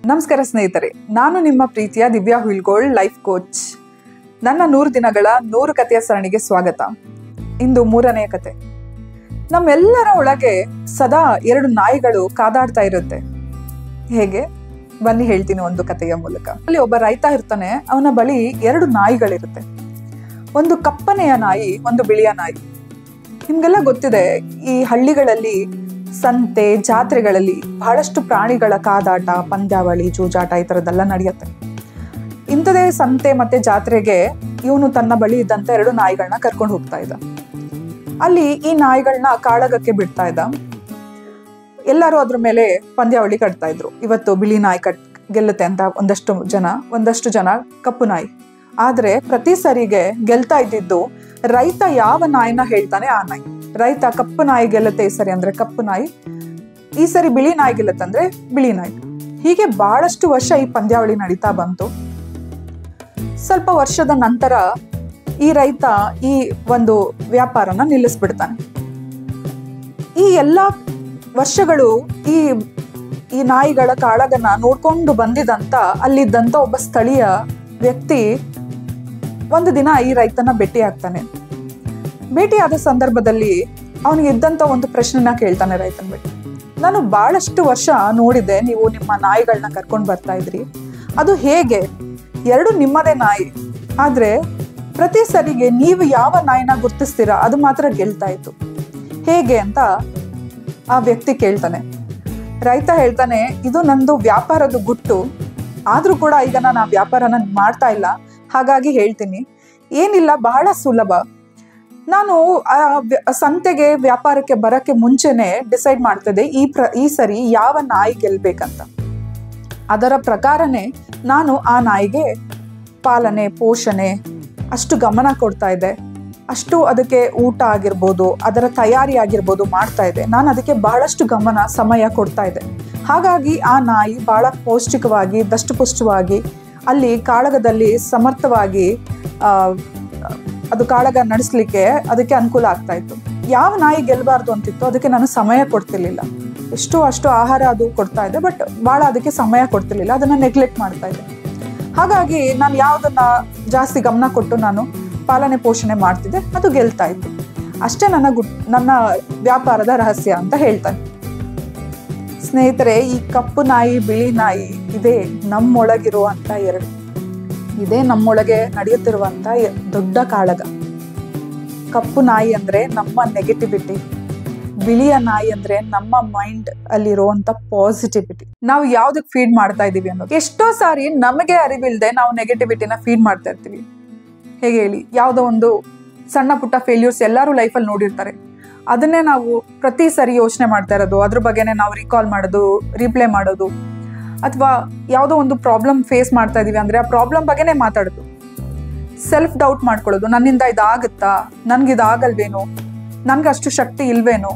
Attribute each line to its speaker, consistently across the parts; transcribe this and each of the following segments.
Speaker 1: ನಮಸ್ಕಾರ ಸ್ನೇಹಿತರೆ, ನಾನು ನಿಮ್ಮ ಪ್ರೀತಿಯ ದಿವ್ಯಾ ಹುಯಿಲ್ಗೋಳ್ ಲೈಫ್ ಕೋಚ್. ನನ್ನ 100 ದಿನಗಳ 100 ಕಥೆಯ ಸರಣಿಗೆ ಸ್ವಾಗತ. ಇಂದು 3ನೇ ಕತೆ. ನಮ್ಮೆಲ್ಲರ ಒಳಗೆ ಸದಾ 2 ನಾಯಿಗಳು ಕಾದಾಡ್ತಾ ಇರುತ್ತೆ. ಹೇಗೆ ಬನ್ನಿ ಹೇಳ್ತೀನಿ ಒಂದು ಕಥೆಯ ಮೂಲಕ. ಅಲ್ಲಿ ಒಬ್ಬ ರೈತ ಇರ್ತಾನೆ, ಅವನ ಬಳಿ 2 ನಾಯಿಗಳಿರುತ್ತೆ. ಒಂದು ಕಪ್ಪನೆಯ ನಾಯಿ, ಒಂದು ಬಿಳಿಯ ನಾಯಿ. ನಿಮ್ಗೆಲ್ಲ ಗೊತ್ತಿದೆ, ಈ ಹಳ್ಳಿಗಳಲ್ಲಿ ಸಂತೆ ಜಾತ್ರೆಗಳಲ್ಲಿ ಬಹಳಷ್ಟು ಪ್ರಾಣಿಗಳ ಕಾದಾಟ, ಪಂದ್ಯಾವಳಿ, ಜೂಜಾಟ ಈ ಥರದ್ದೆಲ್ಲ ನಡೆಯುತ್ತೆ. ಇಂಥದೇ ಸಂತೆ ಮತ್ತೆ ಜಾತ್ರೆಗೆ ಇವನು ತನ್ನ ಬಳಿ ಇದ್ದಂಥ 2 ನಾಯಿಗಳನ್ನ ಕರ್ಕೊಂಡು ಹೋಗ್ತಾ ಇದ್ದ. ಅಲ್ಲಿ ಈ ನಾಯಿಗಳನ್ನ ಕಾಳಗಕ್ಕೆ ಬಿಡ್ತಾ ಇದ್ದ. ಎಲ್ಲರೂ ಅದ್ರ ಮೇಲೆ ಪಂದ್ಯಾವಳಿ ಕಟ್ತಾ ಇದ್ರು. ಇವತ್ತು ಬಿಳಿ ನಾಯಿ ಗೆಲ್ಲುತ್ತೆ ಅಂತ ಒಂದಷ್ಟು ಜನ ಕಪ್ಪು ನಾಯಿ. ಆದ್ರೆ ಪ್ರತಿ ಸರಿಗೆ ಗೆಲ್ತಾ ಇದ್ದಿದ್ದು ರೈತ ಯಾವ ನಾಯಿನ ಹೇಳ್ತಾನೆ ಆ ನಾಯಿ. ರೈತ ಕಪ್ಪು ನಾಯಿ ಗೆಲ್ಲುತ್ತೆ ಈ ಸರಿ ಅಂದ್ರೆ ಕಪ್ಪು ನಾಯಿ, ಈ ಸರಿ ಬಿಳಿ ನಾಯಿ ಗೆಲ್ಲುತ್ತೆ ಅಂದ್ರೆ ಬಿಳಿ ನಾಯಿ. ಹೀಗೆ ಬಹಳಷ್ಟು ವರ್ಷ ಈ ಪಂದ್ಯಾವಳಿ ನಡೀತಾ ಬಂತು. ಸ್ವಲ್ಪ ವರ್ಷದ ನಂತರ ಈ ರೈತ ಈ ಒಂದು ವ್ಯಾಪಾರನ ನಿಲ್ಲಿಸ್ಬಿಡ್ತಾನೆ. ಈ ಎಲ್ಲ ವರ್ಷಗಳು ಈ ನಾಯಿಗಳ ಕಾಳಗನ ನೋಡ್ಕೊಂಡು ಬಂದಿದಂತ ಅಲ್ಲಿದ್ದಂತ ಒಬ್ಬ ಸ್ಥಳೀಯ ವ್ಯಕ್ತಿ ಒಂದು ದಿನ ಈ ರೈತನ ಭೇಟಿ ಆಗ್ತಾನೆ. ಭೇಟಿಯಾದ ಸಂದರ್ಭದಲ್ಲಿ ಅವನಿಗೆ ಇದ್ದಂತ ಒಂದು ಪ್ರಶ್ನೆನ ಕೇಳ್ತಾನೆ ರೈತನ ಭೇಟಿ. ನಾನು ಬಹಳಷ್ಟು ವರ್ಷ ನೋಡಿದ್ದೆ, ನೀವು ನಿಮ್ಮ ನಾಯಿಗಳನ್ನ ಕರ್ಕೊಂಡು ಬರ್ತಾ ಇದ್ರಿ, ಅದು ಹೇಗೆ? 2 ನಿಮ್ಮದೇ ನಾಯಿ, ಆದ್ರೆ ಪ್ರತಿ ಸರಿಗೆ ನೀವು ಯಾವ ನಾಯಿನ ಗುರ್ತಿಸ್ತೀರಾ ಅದು ಮಾತ್ರ ಗೆಲ್ತಾ ಇತ್ತು, ಹೇಗೆ ಅಂತ ಆ ವ್ಯಕ್ತಿ ಕೇಳ್ತಾನೆ. ರೈತ ಹೇಳ್ತಾನೆ, ಇದು ನಂದು ವ್ಯಾಪಾರದ ಗುಟ್ಟು, ಆದ್ರೂ ಕೂಡ ಈಗ ನಾನು ಆ ವ್ಯಾಪಾರನ ಮಾಡ್ತಾ ಇಲ್ಲ, ಹಾಗಾಗಿ ಹೇಳ್ತೀನಿ. ಏನಿಲ್ಲ, ಬಹಳ ಸುಲಭ. ನಾನು ಸಂತೆಗೆ ವ್ಯಾಪಾರಕ್ಕೆ ಬರಕ್ಕೆ ಮುಂಚೆನೆ ಡಿಸೈಡ್ ಮಾಡ್ತಿದ್ದೆ ಈ ಸರಿ ಯಾವ ನಾಯಿ ಗೆಲ್ಬೇಕಂತ. ಅದರ ಪ್ರಕಾರನೇ ನಾನು ಆ ನಾಯಿಗೆ ಪಾಲನೆ, ಪೋಷಣೆ ಅಷ್ಟು ಗಮನ ಕೊಡ್ತಾ ಇದ್ದೆ. ಅಷ್ಟು ಅದಕ್ಕೆ ಊಟ ಆಗಿರ್ಬೋದು, ಅದರ ತಯಾರಿ ಆಗಿರ್ಬೋದು ಮಾಡ್ತಾ ಇದ್ದೆ. ನಾನು ಅದಕ್ಕೆ ಬಹಳಷ್ಟು ಗಮನ, ಸಮಯ ಕೊಡ್ತಾ ಇದ್ದೆ. ಹಾಗಾಗಿ ಆ ನಾಯಿ ಬಹಳ ಪೌಷ್ಟಿಕವಾಗಿ, ದಷ್ಟಪುಷ್ಟವಾಗಿ ಅಲ್ಲಿ ಕಾಳಗದಲ್ಲಿ ಸಮರ್ಥವಾಗಿ ಅದು ಕಾಳಗ ನಡೆಸಲಿಕ್ಕೆ ಅದಕ್ಕೆ ಅನುಕೂಲ ಆಗ್ತಾ ಇತ್ತು. ಯಾವ ನಾಯಿ ಗೆಲ್ಲಬಾರ್ದು ಅಂತಿತ್ತು ಅದಕ್ಕೆ ನಾನು ಸಮಯ ಕೊಡ್ತಿರ್ಲಿಲ್ಲ. ಅಷ್ಟು ಆಹಾರ ಅದು ಕೊಡ್ತಾ ಇದ್ದೆ, ಬಟ್ ಭಾಳ ಅದಕ್ಕೆ ಸಮಯ ಕೊಡ್ತಿರ್ಲಿಲ್ಲ, ಅದನ್ನ ನೆಗ್ಲೆಕ್ಟ್ ಮಾಡ್ತಾ ಇದ್ದೆ. ಹಾಗಾಗಿ ನಾನು ಯಾವುದನ್ನ ಜಾಸ್ತಿ ಗಮನ ಕೊಟ್ಟು ನಾನು ಪಾಲನೆ ಪೋಷಣೆ ಮಾಡ್ತಿದ್ದೆ, ಅದು ಗೆಲ್ತಾ ಇತ್ತು. ಅಷ್ಟೇ ನನ್ನ ವ್ಯಾಪಾರದ ರಹಸ್ಯ ಅಂತ ಹೇಳ್ತಾನೆ. ಸ್ನೇಹಿತರೆ, ಈ ಕಪ್ಪು ನಾಯಿ, ಬಿಳಿ ನಾಯಿ ಇದೇ ನಮ್ಮೊಳಗಿರುವಂತ 2. ಇದೇ ನಮ್ಮೊಳಗೆ ನಡೆಯುತ್ತಿರುವಂತ ದೊಡ್ಡ ಕಾಳಗ. ಕಪ್ಪು ನಾಯಿ ಅಂದ್ರೆ ನಮ್ಮ ನೆಗೆಟಿವಿಟಿ, ಬಿಳಿಯ ನಾಯಿ ಅಂದ್ರೆ ನಮ್ಮ ಮೈಂಡ್ ಅಲ್ಲಿರುವಂತ ಪಾಸಿಟಿವಿಟಿ. ನಾವು ಯಾವ್ದಕ್ ಫೀಡ್ ಮಾಡ್ತಾ ಇದೀವಿ ಅನ್ನೋದು. ಎಷ್ಟೋ ಸಾರಿ ನಮಗೆ ಅರಿವಿಲ್ದೆ ನಾವು ನೆಗೆಟಿವಿಟಿನ ಫೀಡ್ ಮಾಡ್ತಾ ಇರ್ತೀವಿ. ಹೇಗೆ ಹೇಳಿ, ಯಾವುದೋ ಒಂದು ಸಣ್ಣ ಪುಟ್ಟ ಫೇಲ್ಯೂರ್ಸ್ ಎಲ್ಲರೂ ಲೈಫಲ್ಲಿ ನೋಡಿರ್ತಾರೆ, ಅದನ್ನೇ ನಾವು ಪ್ರತಿ ಸರಿ ಯೋಚನೆ ಮಾಡ್ತಾ ಇರೋದು, ಅದ್ರ ಬಗ್ಗೆನೇ ನಾವು ರಿಕಾಲ್ ಮಾಡೋದು, ರಿಪ್ಲೈ ಮಾಡೋದು, ಅಥವಾ ಯಾವುದೋ ಒಂದು ಪ್ರಾಬ್ಲಮ್ ಫೇಸ್ ಮಾಡ್ತಾ ಇದೀವಿ ಅಂದ್ರೆ ಆ ಪ್ರಾಬ್ಲಮ್ ಬಗ್ಗೆನೇ ಮಾತಾಡೋದು, ಸೆಲ್ಫ್ ಡೌಟ್ ಮಾಡ್ಕೊಳ್ಳೋದು. ನನ್ನಿಂದ ಇದಾಗುತ್ತಾ, ನನ್ಗಿದಾಗಲ್ವೇನೋ, ನನ್ಗೆ ಅಷ್ಟು ಶಕ್ತಿ ಇಲ್ವೇನೋ,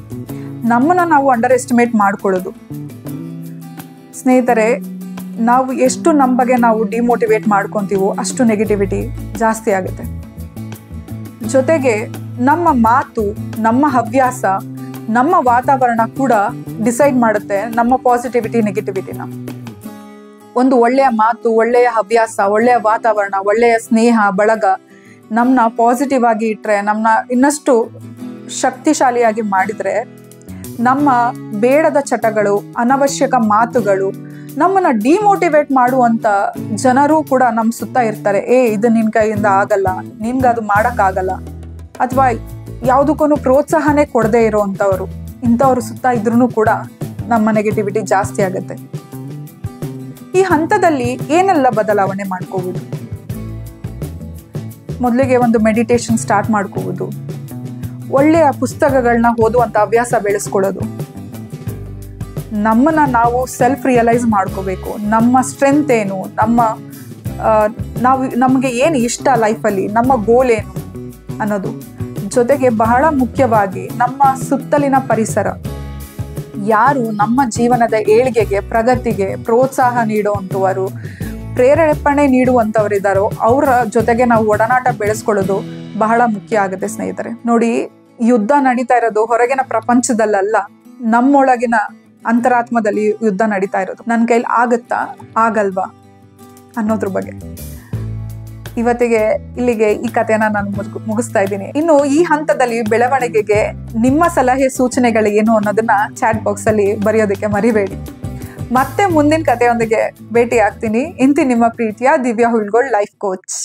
Speaker 1: ನಮ್ಮನ್ನ ನಾವು ಅಂಡರ್ ಎಸ್ಟಿಮೇಟ್ ಮಾಡ್ಕೊಳ್ಳೋದು. ಸ್ನೇಹಿತರೆ, ನಾವು ಎಷ್ಟು ನಮ್ಮ ಬಗ್ಗೆ ನಾವು ಡಿಮೋಟಿವೇಟ್ ಮಾಡ್ಕೊತೀವೋ ಅಷ್ಟು ನೆಗೆಟಿವಿಟಿ ಜಾಸ್ತಿ ಆಗುತ್ತೆ. ಜೊತೆಗೆ ನಮ್ಮ ಮಾತು, ನಮ್ಮ ಹವ್ಯಾಸ, ನಮ್ಮ ವಾತಾವರಣ ಕೂಡ ಡಿಸೈಡ್ ಮಾಡುತ್ತೆ ನಮ್ಮ ಪಾಸಿಟಿವಿಟಿ, ನೆಗೆಟಿವಿಟಿನ. ಒಂದು ಒಳ್ಳೆಯ ಮಾತು, ಒಳ್ಳೆಯ ಹವ್ಯಾಸ, ಒಳ್ಳೆಯ ವಾತಾವರಣ, ಒಳ್ಳೆಯ ಸ್ನೇಹ ಬಳಗ ನಮ್ಮನ್ನ ಪಾಸಿಟಿವ್ ಆಗಿ ಇಟ್ಟರೆ, ನಮ್ಮನ್ನ ಇನ್ನಷ್ಟು ಶಕ್ತಿಶಾಲಿಯಾಗಿ ಮಾಡಿದರೆ, ನಮ್ಮ ಬೇಡದ ಚಟಗಳು, ಅನವಶ್ಯಕ ಮಾತುಗಳು, ನಮ್ಮನ್ನ ಡಿಮೋಟಿವೇಟ್ ಮಾಡುವಂತ ಜನರು ಕೂಡ ನಮ್ಮ ಸುತ್ತ ಇರ್ತಾರೆ. ಇದು ನಿನ್ ಕೈಯಿಂದ ಆಗಲ್ಲ, ನಿನ್ಗೆ ಅದು ಮಾಡೋಕ್ಕಾಗಲ್ಲ, ಅಥವಾ ಯಾವುದಕ್ಕೂ ಪ್ರೋತ್ಸಾಹನೇ ಕೊಡದೇ ಇರೋವಂಥವ್ರು, ಇಂಥವ್ರು ಸುತ್ತ ಇದ್ರೂ ಕೂಡ ನಮ್ಮ ನೆಗೆಟಿವಿಟಿ ಜಾಸ್ತಿ ಆಗುತ್ತೆ. ಈ ಹಂತದಲ್ಲಿ ಏನೆಲ್ಲ ಬದಲಾವಣೆ ಮಾಡ್ಕೋಬಹುದು? ಮೊದಲಿಗೆ ಒಂದು ಮೆಡಿಟೇಷನ್ ಸ್ಟಾರ್ಟ್ ಮಾಡ್ಕೋಬಹುದು, ಒಳ್ಳೆಯ ಪುಸ್ತಕಗಳನ್ನ ಓದುವಂತ ಹವ್ಯಾಸ ಬೆಳೆಸ್ಕೊಳ್ಳೋದು, ನಮ್ಮನ್ನ ನಾವು ಸೆಲ್ಫ್ ರಿಯಲೈಸ್ ಮಾಡ್ಕೋಬೇಕು. ನಮ್ಮ ಸ್ಟ್ರೆಂತ್ ಏನು, ನಮಗೆ ಏನು ಇಷ್ಟ ಲೈಫಲ್ಲಿ, ನಮ್ಮ ಗೋಲ್ ಏನು ಅನ್ನೋದು. ಜೊತೆಗೆ ಬಹಳ ಮುಖ್ಯವಾಗಿ ನಮ್ಮ ಸುತ್ತಲಿನ ಪರಿಸರ, ಯಾರು ನಮ್ಮ ಜೀವನದ ಏಳಿಗೆಗೆ, ಪ್ರಗತಿಗೆ ಪ್ರೋತ್ಸಾಹ ನೀಡುವಂಥವರು, ಪ್ರೇರೇಪಣೆ ನೀಡುವಂಥವರಿದ್ದಾರೋ ಅವರ ಜೊತೆಗೆ ನಾವು ಒಡನಾಟ ಬೆಳೆಸ್ಕೊಳ್ಳೋದು ಬಹಳ ಮುಖ್ಯ ಆಗುತ್ತೆ ಸ್ನೇಹಿತರೆ. ನೋಡಿ, ಯುದ್ಧ ನಡೀತಾ ಇರೋದು ಹೊರಗಿನ ಪ್ರಪಂಚದಲ್ಲ, ನಮ್ಮೊಳಗಿನ ಅಂತರಾತ್ಮದಲ್ಲಿ ಯುದ್ಧ ನಡೀತಾ ಇರೋದು. ನನ್ನ ಕೈಲಿ ಆಗುತ್ತಾ ಆಗಲ್ವಾ ಅನ್ನೋದ್ರ ಬಗ್ಗೆ. ಇವತ್ತಿಗೆ ಇಲ್ಲಿಗೆ ಈ ಕಥೆನ ನಾನು ಮುಗಿಸ್ತಾ ಇದ್ದೀನಿ. ಇನ್ನು ಈ ಹಂತದಲ್ಲಿ ಬೆಳವಣಿಗೆಗೆ ನಿಮ್ಮ ಸಲಹೆ ಸೂಚನೆಗಳು ಏನು ಅನ್ನೋದನ್ನ ಚಾಟ್ ಬಾಕ್ಸ್ ಅಲ್ಲಿ ಬರೆಯೋದಕ್ಕೆ ಮರಿಬೇಡಿ. ಮತ್ತೆ ಮುಂದಿನ ಕಥೆಯೊಂದಿಗೆ ಭೇಟಿ ಆಗ್ತೀನಿ. ಇಂತಿ ನಿಮ್ಮ ಪ್ರೀತಿಯ ದಿವ್ಯಾ ಹುಲ್ಗೋಳ್, ಲೈಫ್ ಕೋಚ್.